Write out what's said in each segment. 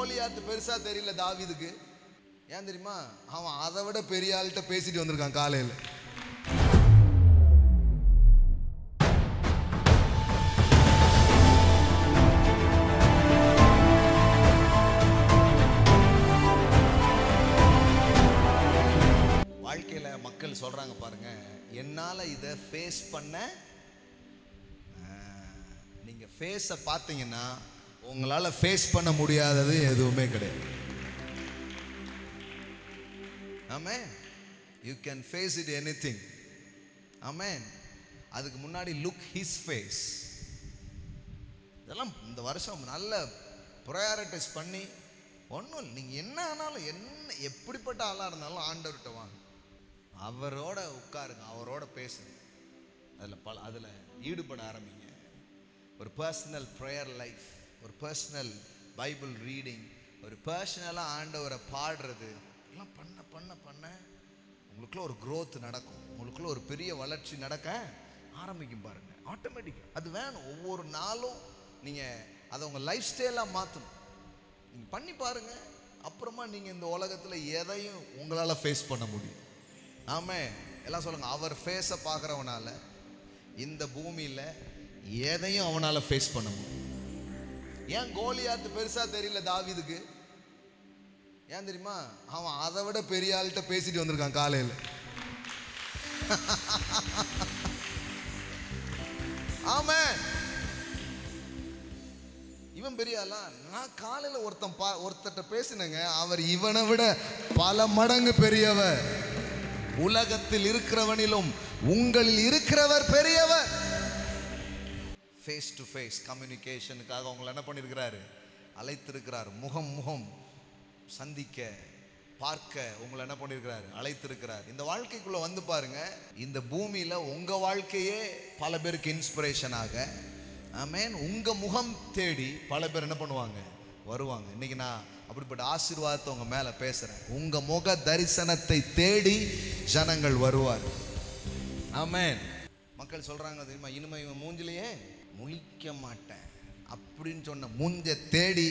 கோலியாத்து பெருசா தெரியல தாவீதுக்கு. ஏன் தெரியுமா? அவன் அதை விட பெரிய ஆள்கிட்ட பேசிட்டு வந்திருக்கான் காலையில். வாழ்க்கையில மக்கள் சொல்றாங்க பாருங்க, என்னால இதை ஃபேஸ் பண்ண. நீங்க ஃபேஸை பார்த்தீங்கன்னா உங்களால ஃபேஸ் பண்ண முடியாதது எதுவுமே கிடையாது. Amen. You can face it anything. Amen. அதுக்கு முன்னாடி லுக் ஹிஸ் ஃபேஸ். இதெல்லாம் இந்த வருஷம் நல்ல ப்ரையாரிட்டைஸ் பண்ணி ஒன்றும் இல்லை. நீங்கள் என்ன ஆனாலும் என்ன எப்படிப்பட்ட ஆளாக இருந்தாலும் ஆண்டவர்கிட்ட வாங்க, அவரோட உட்காருங்க, அவரோட பேசுங்க, அதில் ஈடுபட ஆரம்பிங்க. ஒரு பர்சனல் ப்ரேயர் லைஃப், ஒரு பர்சனல் பைபிள் ரீடிங், ஒரு பர்சனலாக ஆண்டவரை பாடுறது, எல்லாம் பண்ண பண்ண பண்ண உங்களுக்குள்ள ஒரு க்ரோத் நடக்கும். உங்களுக்குள்ள ஒரு பெரிய வளர்ச்சி நடக்க ஆரம்பிக்கும் பாருங்க. ஆட்டோமேட்டிக்காக அது வேணும். ஒவ்வொரு நாளும் நீங்கள் அதை உங்கள் லைஃப் ஸ்டைலாக மாற்றணும். நீங்கள் பண்ணி பாருங்க. அப்புறமா நீங்கள் இந்த உலகத்தில் எதையும் உங்களால் ஃபேஸ் பண்ண முடியும். ஆமாம். எல்லாம் சொல்லுங்க, அவர் ஃபேஸை பார்க்குறவனால இந்த பூமியில் எதையும் அவனால் ஃபேஸ் பண்ண முடியும். ஏன் கோலியாத்து பெருசா தெரியல தாவீதுக்கு? ஏன் தெரியுமா? அவன் அதை விட பெரிய ஆள்கிட்ட பேசிட்டு வந்திருக்கான் காலையில். ஆமாம். இவன் பெரிய ஆளா? நான் காலையில் ஒருத்தட்ட பேசினேங்க, அவர் இவனை விட பல மடங்கு பெரியவர். உலகத்தில் இருக்கிறவனிலும் உங்களில் இருக்கிறவர் பெரியவர். ஃபேஸ் டு ஃபேஸ் கம்யூனிகேஷனுக்காக உங்களை என்ன பண்ணியிருக்கிறாரு? அழைத்திருக்கிறார். முகம் சந்திக்க பார்க்க உங்களை என்ன பண்ணியிருக்கிறாரு? அழைத்திருக்கிறார். இந்த வாழ்க்கைக்குள்ளே வந்து பாருங்க. இந்த பூமியில் உங்கள் வாழ்க்கையே பல பேருக்கு இன்ஸ்பிரேஷனாக, ஆமென், உங்கள் முகம் தேடி பல பேர் என்ன பண்ணுவாங்க? வருவாங்க. இன்னைக்கு நான் அப்படிப்பட்ட ஆசீர்வாதத்தை உங்கள் மேலே பேசுகிறேன். உங்கள் முக தரிசனத்தை தேடி ஜனங்கள் வருவார். ஆமென். மக்கள் சொல்கிறாங்க தெரியுமா, இனிமே இவன் மூஞ்சிலேயே முழிக்க மாட்டேன் அப்படின்னு சொன்ன மூஞ்ச தேடி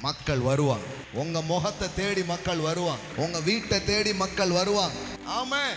மக்கள் வருவாங்க. உங்க முகத்தை தேடி மக்கள் வருவாங்க. உங்க வீட்டை தேடி மக்கள் வருவாங்க. ஆமென்.